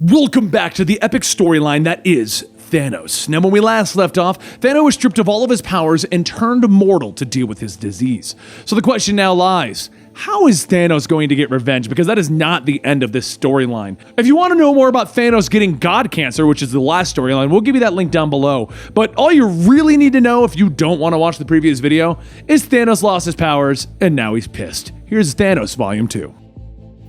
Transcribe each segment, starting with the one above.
Welcome back to the epic storyline that is Thanos. Now, when we last left off, Thanos was stripped of all of his powers and turned mortal to deal with his disease. So the question now lies, how is Thanos going to get revenge? Because that is not the end of this storyline. If you want to know more about Thanos getting God Cancer, which is the last storyline, we'll give you that link down below. But all you really need to know if you don't want to watch the previous video is Thanos lost his powers and now he's pissed. Here's Thanos Volume 2.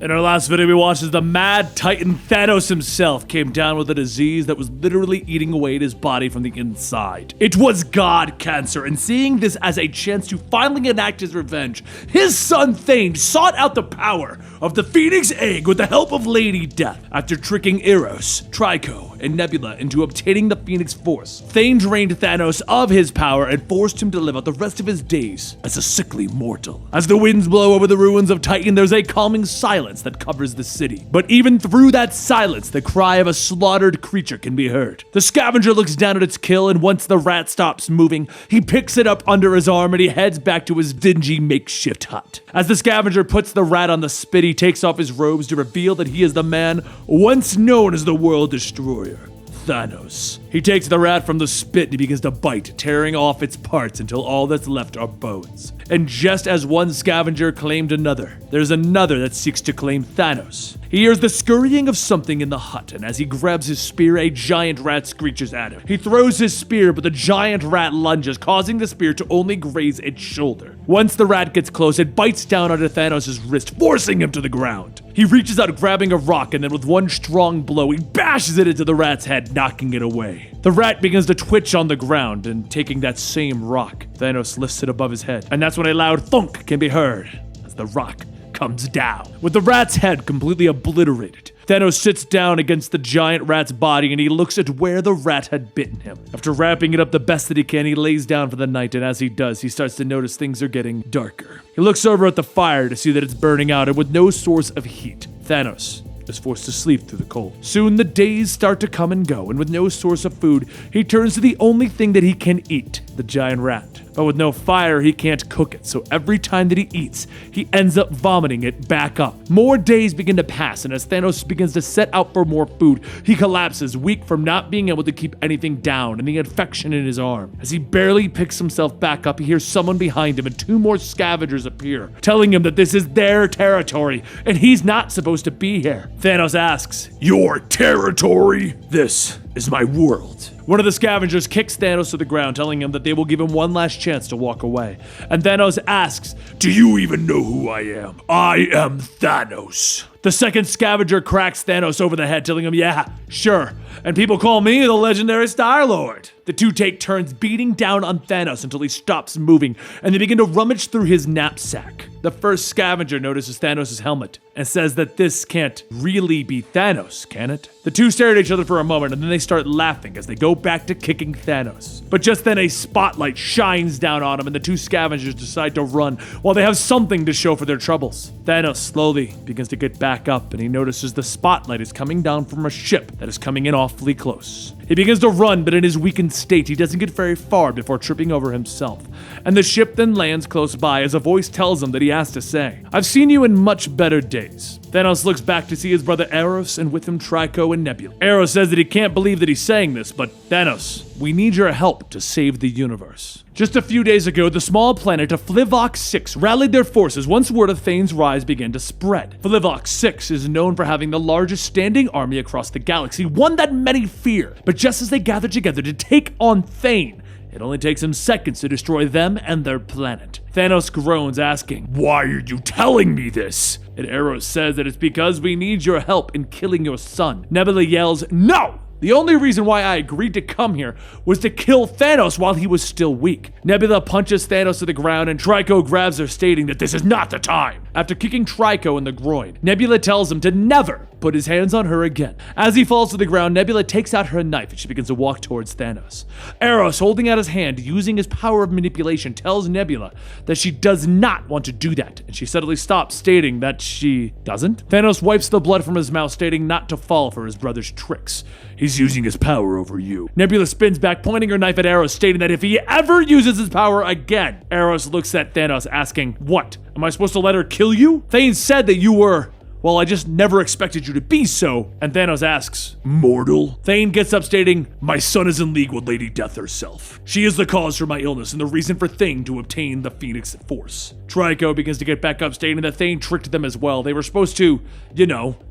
In our last video, we watched as the mad titan Thanos himself came down with a disease that was literally eating away at his body from the inside. It was God Cancer, and seeing this as a chance to finally enact his revenge, his son Thane sought out the power of the Phoenix Egg with the help of Lady Death. After tricking Eros, Trico, and Nebula into obtaining the Phoenix Force, Thane drained Thanos of his power and forced him to live out the rest of his days as a sickly mortal. As the winds blow over the ruins of Titan, there's a calming silence that covers the city. But even through that silence, the cry of a slaughtered creature can be heard. The scavenger looks down at its kill, and once the rat stops moving, he picks it up under his arm and he heads back to his dingy makeshift hut. As the scavenger puts the rat on the spit, he takes off his robes to reveal that he is the man once known as the World Destroyer, Thanos. He takes the rat from the spit and he begins to bite, tearing off its parts until all that's left are bones. And just as one scavenger claimed another, there's another that seeks to claim Thanos. He hears the scurrying of something in the hut, and as he grabs his spear, a giant rat screeches at him. He throws his spear, but the giant rat lunges, causing the spear to only graze its shoulder. Once the rat gets close, it bites down onto Thanos' wrist, forcing him to the ground. He reaches out, grabbing a rock, and then with one strong blow, he bashes it into the rat's head, knocking it away. The rat begins to twitch on the ground, and taking that same rock, Thanos lifts it above his head, and that's when a loud thunk can be heard as the rock comes down. With the rat's head completely obliterated, Thanos sits down against the giant rat's body and he looks at where the rat had bitten him. After wrapping it up the best that he can, he lays down for the night, and as he does, he starts to notice things are getting darker. He looks over at the fire to see that it's burning out, and with no source of heat, Thanos is forced to sleep through the cold. Soon the days start to come and go, and with no source of food, he turns to the only thing that he can eat, the giant rat. But with no fire, he can't cook it, so every time that he eats, he ends up vomiting it back up. More days begin to pass, and as Thanos begins to set out for more food, he collapses, weak from not being able to keep anything down and the infection in his arm. As he barely picks himself back up, he hears someone behind him, and two more scavengers appear, telling him that this is their territory, and he's not supposed to be here. Thanos asks, "Your territory? This is my world." One of the scavengers kicks Thanos to the ground, telling him that they will give him one last chance to walk away. And Thanos asks, "Do you even know who I am? I am Thanos." The second scavenger cracks Thanos over the head, telling him, "Yeah, sure. And people call me the legendary Star-Lord." The two take turns beating down on Thanos until he stops moving, and they begin to rummage through his knapsack. The first scavenger notices Thanos' helmet and says that this can't really be Thanos, can it? The two stare at each other for a moment, and then they start laughing as they go back to kicking Thanos. But just then a spotlight shines down on him, and the two scavengers decide to run while they have something to show for their troubles. Thanos slowly begins to get back up, and he notices the spotlight is coming down from a ship that is coming in awfully close. He begins to run, but in his weakened state, he doesn't get very far before tripping over himself. And the ship then lands close by as a voice tells him that he has to say, "I've seen you in much better days." Thanos looks back to see his brother Eros, and with him Trico and Nebula. Eros says that he can't believe that he's saying this, but Thanos, we need your help to save the universe. Just a few days ago, the small planet of Flivox 6 rallied their forces once word of Thane's rise began to spread. Flivox 6 is known for having the largest standing army across the galaxy, one that many fear. But just as they gather together to take on Thane, it only takes him seconds to destroy them and their planet. Thanos groans, asking, "Why are you telling me this?" And Eros says that it's because we need your help in killing your son. Nebula yells, "No! The only reason why I agreed to come here was to kill Thanos while he was still weak." Nebula punches Thanos to the ground, and Trico grabs her, stating that this is not the time. After kicking Trico in the groin, Nebula tells him to never put his hands on her again. As he falls to the ground, Nebula takes out her knife and she begins to walk towards Thanos. Eros, holding out his hand, using his power of manipulation, tells Nebula that she does not want to do that, and she suddenly stops, stating that she doesn't. Thanos wipes the blood from his mouth, stating not to fall for his brother's tricks. "He's using his power over you." Nebula spins back, pointing her knife at Eros, stating that if he ever uses his power again. Eros looks at Thanos, asking, "What? Am I supposed to let her kill you? Thane said that you were Well, I just never expected you to be so. And Thanos asks, mortal? Thane gets up stating, my son is in league with Lady Death herself. She is the cause for my illness and the reason for Thane to obtain the Phoenix Force. Trico begins to get back up stating that Thane tricked them as well. They were supposed to,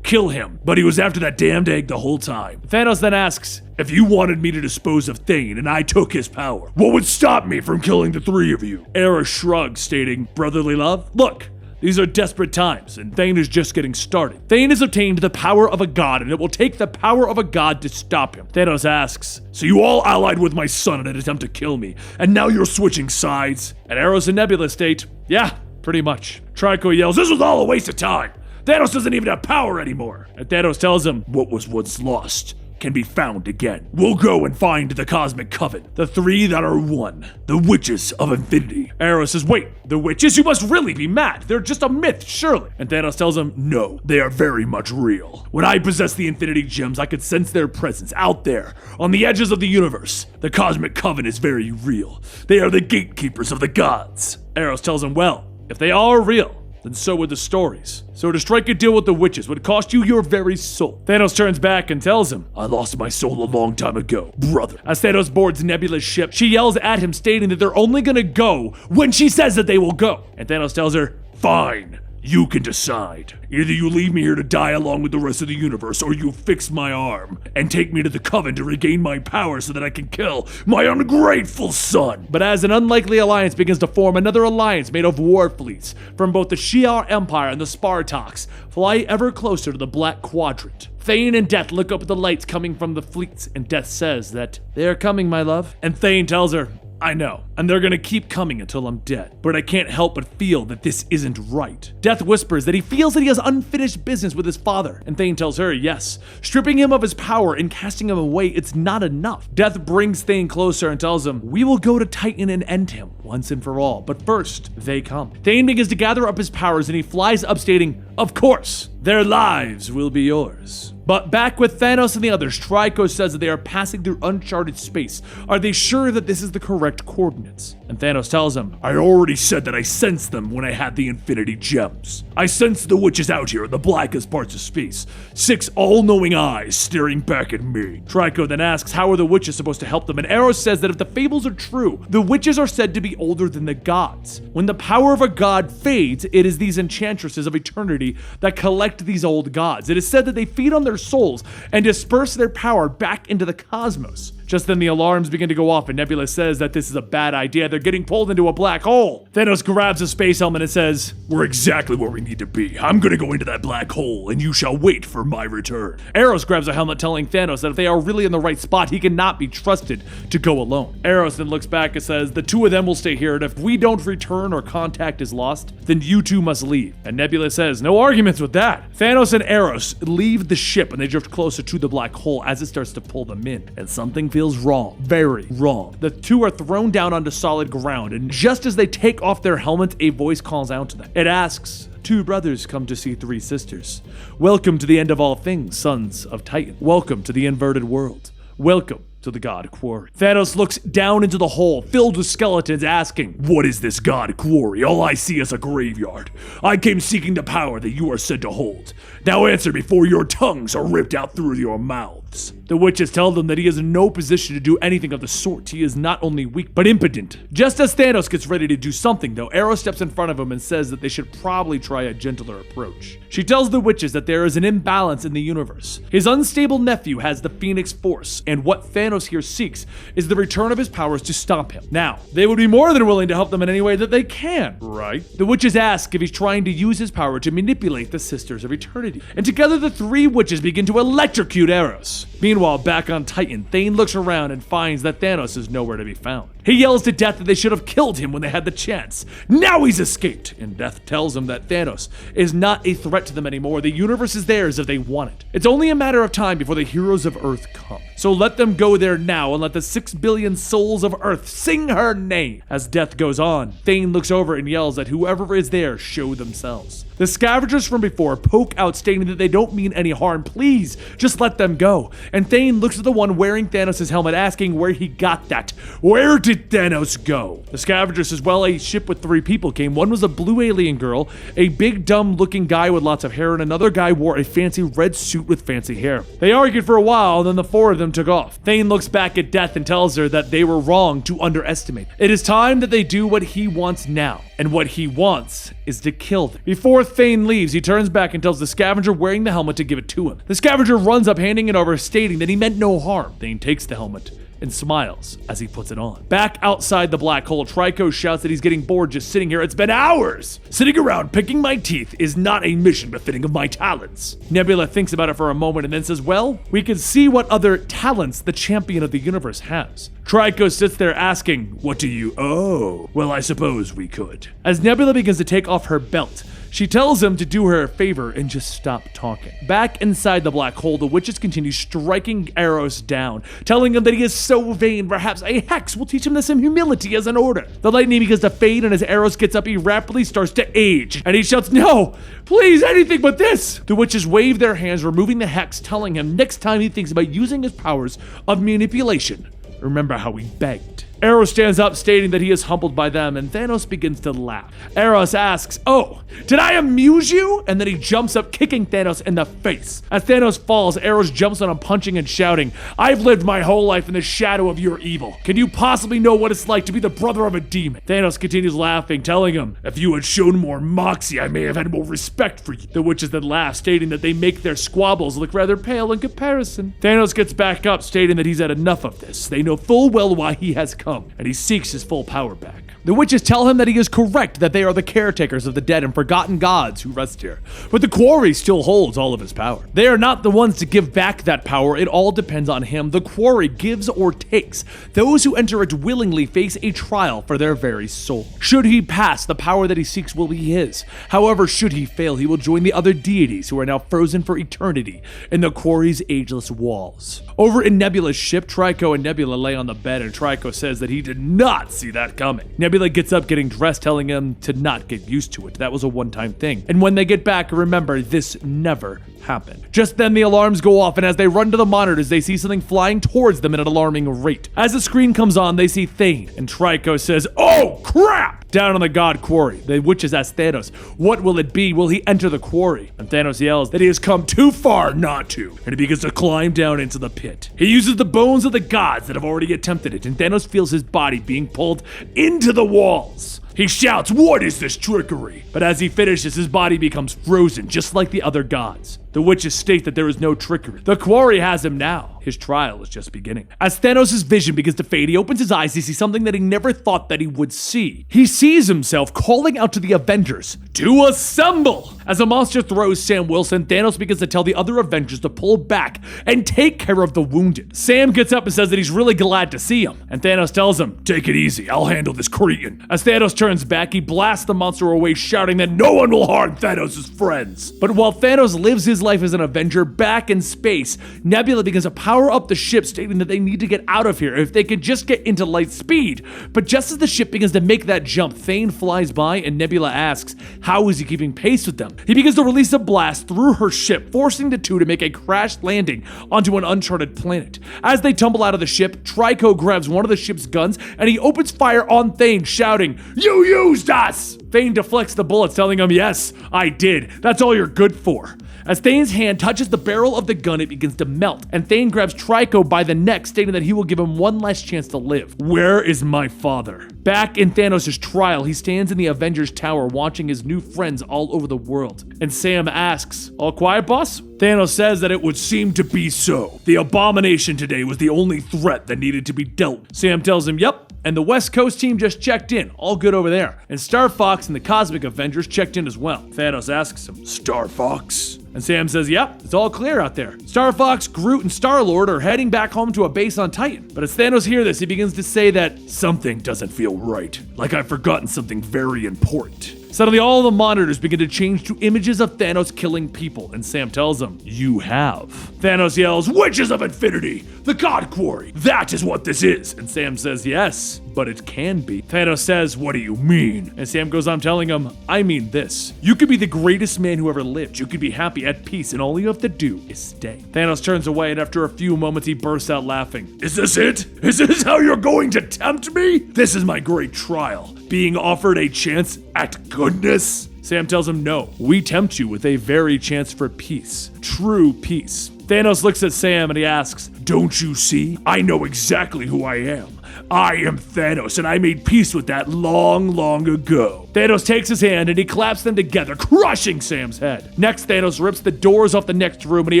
kill him, but he was after that damned egg the whole time. Thanos then asks, if you wanted me to dispose of Thane and I took his power, what would stop me from killing the three of you? Eros shrugs, stating, brotherly love? Look, these are desperate times, and Thane is just getting started. Thane has obtained the power of a god, and it will take the power of a god to stop him. Thanos asks, so you all allied with my son in an attempt to kill me, and now you're switching sides? And Eros and Nebula state, yeah, pretty much. Trico yells, this was all a waste of time. Thanos doesn't even have power anymore. And Thanos tells him, what was once lost can be found again. We'll go and find the Cosmic Coven, the three that are one, the Witches of Infinity. Eros says, wait, the witches? You must really be mad. They're just a myth, surely. And Thanos tells him, no, they are very much real. When I possess the Infinity Gems, I could sense their presence out there, on the edges of the universe. The Cosmic Coven is very real. They are the gatekeepers of the gods. Eros tells him, well, if they are real, then so would the stories. So to strike a deal with the witches would cost you your very soul. Thanos turns back and tells him, I lost my soul a long time ago, brother. As Thanos boards Nebula's ship, she yells at him stating that they're only gonna go when she says that they will go. And Thanos tells her, fine. You can decide. Either you leave me here to die along with the rest of the universe, or you fix my arm and take me to the Coven to regain my power so that I can kill my ungrateful son. But as an unlikely alliance begins to form, another alliance made of war fleets from both the Shi'ar Empire and the Spartaks fly ever closer to the Black Quadrant. Thane and Death look up at the lights coming from the fleets, and Death says that they are coming, my love. And Thane tells her, I know, and they're gonna keep coming until I'm dead, but I can't help but feel that this isn't right. Death whispers that he feels that he has unfinished business with his father, and Thane tells her, yes, stripping him of his power and casting him away, it's not enough. Death brings Thane closer and tells him, we will go to Titan and end him once and for all, but first, they come. Thane begins to gather up his powers and he flies up stating, of course, their lives will be yours. But back with Thanos and the others, Trico says that they are passing through uncharted space. Are they sure that this is the correct coordinates? And Thanos tells him, I already said that I sensed them when I had the Infinity Gems. I sensed the witches out here in the blackest parts of space. 6 all-knowing eyes staring back at me. Trico then asks, how are the witches supposed to help them? And Eros says that if the fables are true, the witches are said to be older than the gods. When the power of a god fades, it is these enchantresses of eternity that collect these old gods. It is said that they feed on their souls and disperse their power back into the cosmos. Just then the alarms begin to go off and Nebula says that this is a bad idea. They're getting pulled into a black hole. Thanos grabs a space helmet and says, we're exactly where we need to be. I'm gonna go into that black hole and you shall wait for my return. Eros grabs a helmet telling Thanos that if they are really in the right spot, he cannot be trusted to go alone. Eros then looks back and says, the two of them will stay here and if we don't return or contact is lost, then you two must leave. And Nebula says, no arguments with that. Thanos and Eros leave the ship and they drift closer to the black hole as it starts to pull them in. And something feels wrong, very wrong. The two are thrown down onto solid ground, and just as they take off their helmets, a voice calls out to them. It asks, 2 brothers come to see 3 sisters. Welcome to the end of all things, sons of Titan. Welcome to the inverted world. Welcome to the God Quarry. Thanos looks down into the hole, filled with skeletons, asking, what is this God Quarry? All I see is a graveyard. I came seeking the power that you are said to hold. Now answer before your tongues are ripped out through your mouths. The witches tell them that he is in no position to do anything of the sort. He is not only weak, but impotent. Just as Thanos gets ready to do something, though, Eros steps in front of him and says that they should probably try a gentler approach. She tells the witches that there is an imbalance in the universe. His unstable nephew has the Phoenix Force, and what Thanos here seeks is the return of his powers to stop him. Now, they would be more than willing to help them in any way that they can, right? The witches ask if he's trying to use his power to manipulate the Sisters of Eternity. And together the 3 witches begin to electrocute Eros. Meanwhile, back on Titan, Thane looks around and finds that Thanos is nowhere to be found. He yells to Death that they should have killed him when they had the chance. Now he's escaped, and Death tells him that Thanos is not a threat to them anymore. The universe is theirs if they want it. It's only a matter of time before the heroes of Earth come. So let them go there now and let the 6 billion souls of Earth sing her name. As death goes on, Thane looks over and yells at whoever is there show themselves. The scavengers from before poke out, stating that they don't mean any harm. Please, just let them go. And Thane looks at the one wearing Thanos' helmet, asking where he got that. Where did Thanos go? The scavenger says, well, a ship with 3 people came. One was a blue alien girl, a big dumb looking guy with lots of hair, and another guy wore a fancy red suit with fancy hair. They argued for a while, and then the 4 of them took off. Thane looks back at Death and tells her that they were wrong to underestimate. It is time that they do what he wants now. And what he wants is to kill them. Before Thane leaves, he turns back and tells the scavenger wearing the helmet to give it to him. The scavenger runs up, handing it over, stating that he meant no harm. Thane takes the helmet and smiles as he puts it on. Back outside the black hole, Trico shouts that he's getting bored just sitting here. It's been hours! Sitting around picking my teeth is not a mission befitting of my talents. Nebula thinks about it for a moment and then says, well, we can see what other talents the champion of the universe has. Trico sits there asking, what do you owe? Well, I suppose we could. As Nebula begins to take off her belt, she tells him to do her a favor and just stop talking. Back inside the black hole, the witches continue striking Eros down, telling him that he is so vain, perhaps a hex will teach him some humility as an order. The lightning begins to fade, and as Eros gets up, he rapidly starts to age, and he shouts, no, please, anything but this. The witches wave their hands, removing the hex, telling him next time he thinks about using his powers of manipulation, remember how he begged. Eros stands up, stating that he is humbled by them, and Thanos begins to laugh. Eros asks, oh, did I amuse you? And then he jumps up, kicking Thanos in the face. As Thanos falls, Eros jumps on him, punching and shouting, I've lived my whole life in the shadow of your evil. Can you possibly know what it's like to be the brother of a demon? Thanos continues laughing, telling him, if you had shown more moxie, I may have had more respect for you. The witches then laugh, stating that they make their squabbles look rather pale in comparison. Thanos gets back up, stating that he's had enough of this. They know full well why he has come, and he seeks his full power back. The witches tell him that he is correct, that they are the caretakers of the dead and forgotten gods who rest here. But the Quarry still holds all of his power. They are not the ones to give back that power. It all depends on him. The Quarry gives or takes. Those who enter it willingly face a trial for their very soul. Should he pass, the power that he seeks will be his. However, should he fail, he will join the other deities who are now frozen for eternity in the Quarry's ageless walls. Over in Nebula's ship, Trico and Nebula lay on the bed, and Trico says that he did not see that coming. Nebula gets up, getting dressed, telling him to not get used to it. That was a one-time thing. And when they get back, remember, this never happened. Just then the alarms go off, and as they run to the monitors, they see something flying towards them at an alarming rate. As the screen comes on, they see Thane, and Trico says, oh crap! Down on the God Quarry, the witches ask Thanos, what will it be? Will he enter the quarry? And Thanos yells that he has come too far not to, and he begins to climb down into the pit. He uses the bones of the gods that have already attempted it, and Thanos feels his body being pulled into the walls. He shouts, what is this trickery? But as he finishes, his body becomes frozen, just like the other gods. The witches state that there is no trickery. The Quarry has him now. His trial is just beginning. As Thanos' vision begins to fade, he opens his eyes to see something that he never thought that he would see. He sees himself calling out to the Avengers to assemble. As a monster throws Sam Wilson, Thanos begins to tell the other Avengers to pull back and take care of the wounded. Sam gets up and says that he's really glad to see him. And Thanos tells him, take it easy, I'll handle this cretin. As Thanos turns back, he blasts the monster away, shouting that no one will harm Thanos' friends. But while Thanos lives his life as an Avenger back in space, Nebula begins to power up the ship, stating that they need to get out of here if they can just get into light speed. But just as the ship begins to make that jump, Thane flies by, and Nebula asks, how is he keeping pace with them? He begins to release a blast through her ship, forcing the two to make a crash landing onto an uncharted planet. As they tumble out of the ship, Trico grabs one of the ship's guns, and he opens fire on Thane, shouting, you used us! Thane deflects the bullets, telling him, yes, I did. That's all you're good for. As Thane's hand touches the barrel of the gun, it begins to melt, and Thane grabs Trico by the neck, stating that he will give him one last chance to live. Where is my father? Back in Thanos' trial, he stands in the Avengers Tower watching his new friends all over the world. And Sam asks, all quiet, boss? Thanos says that it would seem to be so. The abomination today was the only threat that needed to be dealt. Sam tells him, yep. And the West Coast team just checked in, all good over there. And Star Fox and the Cosmic Avengers checked in as well. Thanos asks him, Star Fox? And Sam says, yep, it's all clear out there. Star Fox, Groot, and Star-Lord are heading back home to a base on Titan. But as Thanos hears this, he begins to say that something doesn't feel right. Like I've forgotten something very important. Suddenly, all the monitors begin to change to images of Thanos killing people, and Sam tells him, "You have." Thanos yells, "Witches of Infinity! The God Quarry! That is what this is!" And Sam says, "Yes, but it can be." Thanos says, "What do you mean?" And Sam goes on telling him, "I mean this. You could be the greatest man who ever lived. You could be happy, at peace, and all you have to do is stay." Thanos turns away, and after a few moments, he bursts out laughing. "Is this it? Is this how you're going to tempt me? This is my great trial. Being offered a chance at goodness?" Sam tells him, "No, we tempt you with a very chance for peace. True peace." Thanos looks at Sam and he asks, "Don't you see? I know exactly who I am. I am Thanos, and I made peace with that long, long ago." Thanos takes his hand and he claps them together, crushing Sam's head. Next, Thanos rips the doors off the next room and he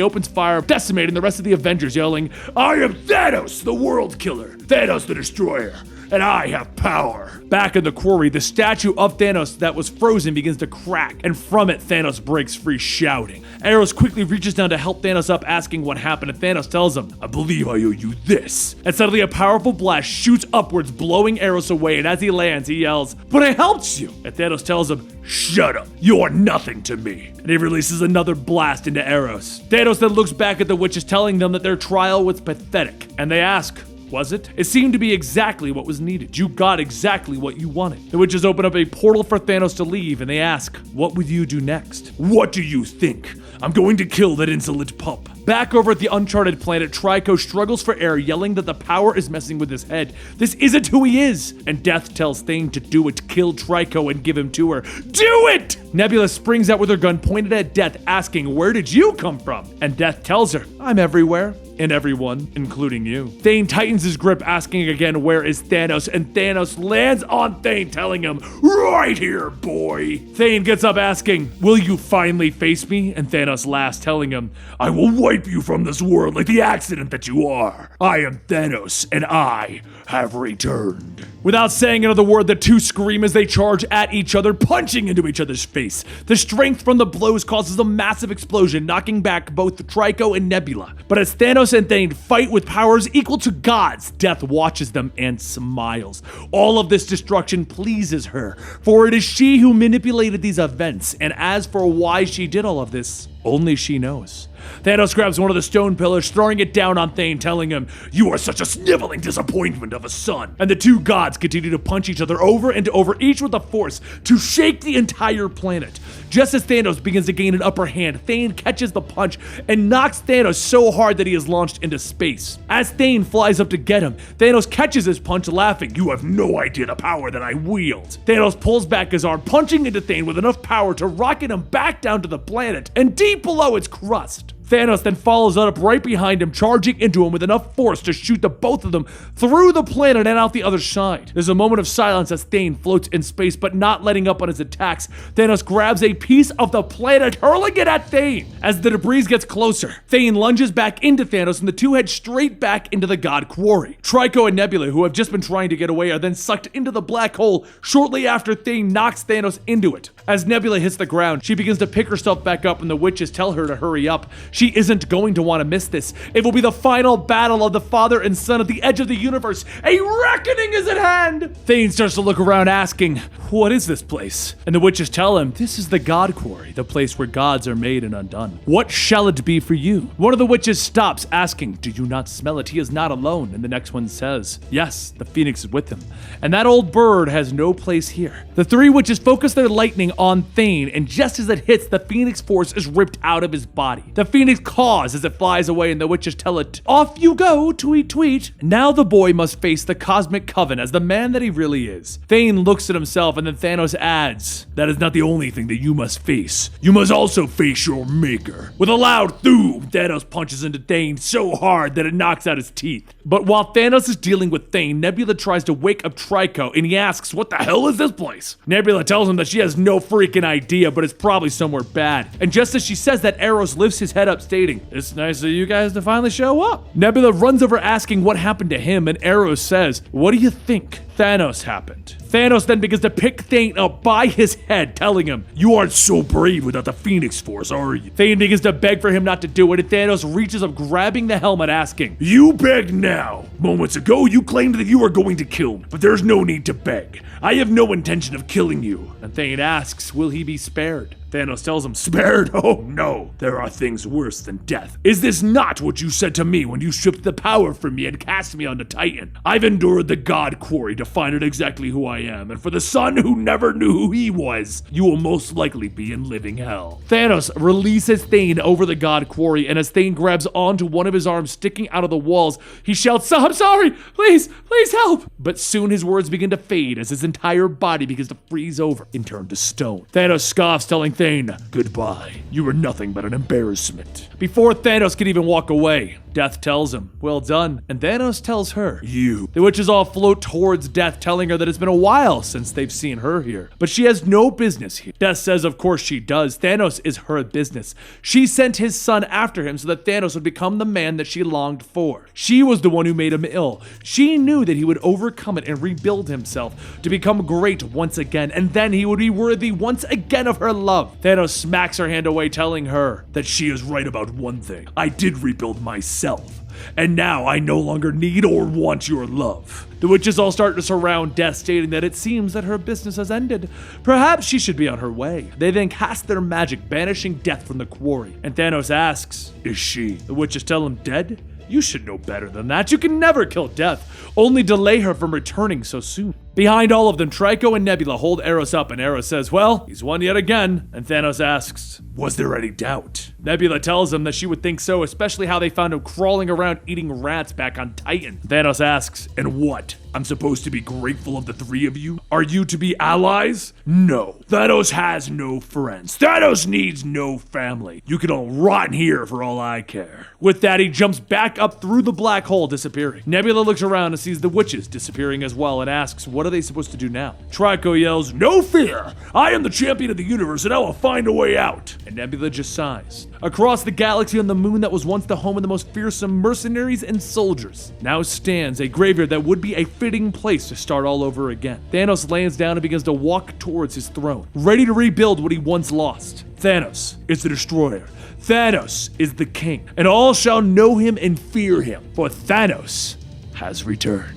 opens fire, decimating the rest of the Avengers, yelling, "I am Thanos, the World Killer, Thanos the Destroyer, and I have power." Back in the quarry, the statue of Thanos that was frozen begins to crack, and from it, Thanos breaks free, shouting. Eros quickly reaches down to help Thanos up, asking what happened, and Thanos tells him, "I believe I owe you this." And suddenly a powerful blast shoots upwards, blowing Eros away, and as he lands, he yells, "But I helped you!" And Thanos tells him, "Shut up, you're nothing to me." And he releases another blast into Eros. Thanos then looks back at the witches, telling them that their trial was pathetic, and they ask, "Was it?" It seemed to be exactly what was needed. You got exactly what you wanted. The witches open up a portal for Thanos to leave, and they ask, "What would you do next?" "What do you think? I'm going to kill that insolent pup." Back over at the uncharted planet, Trico struggles for air, yelling that the power is messing with his head. This isn't who he is! And Death tells Thane to do it, kill Trico and give him to her. Do it! Nebula springs out with her gun pointed at Death, asking, "Where did you come from?" And Death tells her, "I'm everywhere. And everyone, including you." Thane tightens his grip, asking again, "Where is Thanos?" And Thanos lands on Thane, telling him, "Right here, boy." Thane gets up asking, "Will you finally face me?" And Thanos laughs, telling him, "I will wipe you from this world like the accident that you are. I am Thanos, and I have returned." Without saying another word, the two scream as they charge at each other, punching into each other's face. The strength from the blows causes a massive explosion, knocking back both Trico and Nebula. But as Thanos and Thane fight with powers equal to gods, Death watches them and smiles. All of this destruction pleases her, for it is she who manipulated these events, and as for why she did all of this, only she knows. Thanos grabs one of the stone pillars, throwing it down on Thane, telling him, "You are such a sniveling disappointment of a son." And the two gods continue to punch each other over and over, each with a force to shake the entire planet. Just as Thanos begins to gain an upper hand, Thane catches the punch and knocks Thanos so hard that he is launched into space. As Thane flies up to get him, Thanos catches his punch, laughing, "You have no idea the power that I wield." Thanos pulls back his arm, punching into Thane with enough power to rocket him back down to the planet and deep below its crust. Thanos then follows up right behind him, charging into him with enough force to shoot the both of them through the planet and out the other side. There's a moment of silence as Thane floats in space, but not letting up on his attacks. Thanos grabs a piece of the planet, hurling it at Thane. As the debris gets closer, Thane lunges back into Thanos, and the two head straight back into the God Quarry. Trico and Nebula, who have just been trying to get away, are then sucked into the black hole shortly after Thane knocks Thanos into it. As Nebula hits the ground, she begins to pick herself back up, and the witches tell her to hurry up. She isn't going to want to miss this. It will be the final battle of the father and son at the edge of the universe. A reckoning is at hand! Thane starts to look around, asking, "What is this place?" And the witches tell him, "This is the God Quarry, the place where gods are made and undone. What shall it be for you?" One of the witches stops, asking, "Do you not smell it? He is not alone." And the next one says, "Yes, the phoenix is with him. And that old bird has no place here." The three witches focus their lightning on Thane, and just as it hits, the phoenix force is ripped out of his body. The phoenix caws as it flies away, and the witches tell it, "Off you go, tweet tweet." Now the boy must face the cosmic Coven as the man that he really is. Thane looks at himself, and then Thanos adds, "That is not the only thing that you must face. You must also face your maker." With a loud thoom, Thanos punches into Thane so hard that it knocks out his teeth. But while Thanos is dealing with Thane, Nebula tries to wake up Trico, and he asks, "What the hell is this place?" Nebula tells him that she has no freaking idea, but it's probably somewhere bad. And just as she says that, Eros lifts his head up, stating, "It's nice of you guys to finally show up." Nebula runs over asking what happened to him, and Eros says, "What do you think? Thanos happened. Thanos then begins to pick Thane up by his head, telling him, "You aren't so brave without the Phoenix Force, are you?" Thane begins to beg for him not to do it, and Thanos reaches up, grabbing the helmet, asking, "You beg now. Moments ago, you claimed that you were going to kill me, but there's no need to beg. I have no intention of killing you." And Thane asks, will he be spared? Thanos tells him, "Spared? Oh no, there are things worse than death. Is this not what you said to me when you stripped the power from me and cast me onto Titan? I've endured the God Quarry to find out exactly who I am, and for the son who never knew who he was, you will most likely be in living hell." Thanos releases Thane over the God Quarry, and as Thane grabs onto one of his arms sticking out of the walls, he shouts, "I'm sorry, please help." But soon his words begin to fade as his entire body begins to freeze over and turn to stone. Thanos scoffs, telling Thane, "Goodbye. You were nothing but an embarrassment." Before Thanos can even walk away, Death tells him, "Well done." And Thanos tells her, "You." The witches all float towards Death, telling her that it's been a while since they've seen her here. But she has no business here. Death says of course she does. Thanos is her business. She sent his son after him so that Thanos would become the man that she longed for. She was the one who made him ill. She knew that he would overcome it and rebuild himself to become great once again, and then he would be worthy once again of her love. Thanos smacks her hand away, telling her that she is right about one thing. I did rebuild myself, and now I no longer need or want your love. The witches all start to surround Death, stating that it seems that her business has ended. Perhaps she should be on her way. They then cast their magic, banishing Death from the quarry. And Thanos asks, "Is she?" The witches tell him, "Dead? You should know better than that. You can never kill Death, only delay her from returning so soon." Behind all of them, Trico and Nebula hold Eros up, and Eros says, "Well, he's won yet again." And Thanos asks, "Was there any doubt?" Nebula tells him that she would think so, especially how they found him crawling around eating rats back on Titan. Thanos asks, "And what? I'm supposed to be grateful of the three of you? Are you to be allies? No. Thanos has no friends. Thanos needs no family. You can all rot in here for all I care." With that, he jumps back up through the black hole, disappearing. Nebula looks around and sees the witches disappearing as well and asks, what are they supposed to do now? Trico yells, "No fear! I am the champion of the universe and I will find a way out." And Nebula just sighs. Across the galaxy on the moon that was once the home of the most fearsome mercenaries and soldiers, now stands a graveyard that would be a fitting place to start all over again. Thanos lands down and begins to walk towards his throne, ready to rebuild what he once lost. Thanos is the destroyer. Thanos is the king, and all shall know him and fear him, for Thanos has returned.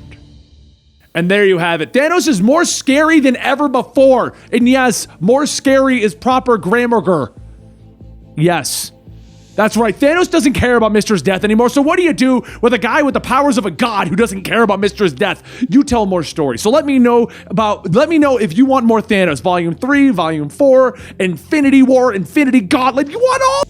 And there you have it. Thanos is more scary than ever before. And yes, more scary is proper grammar. Yes. That's right. Thanos doesn't care about Mister's death anymore. So what do you do with a guy with the powers of a god who doesn't care about Mister's death? You tell more stories. So let me know if you want more Thanos. Volume 3, Volume 4, Infinity War, Infinity Gauntlet. You want all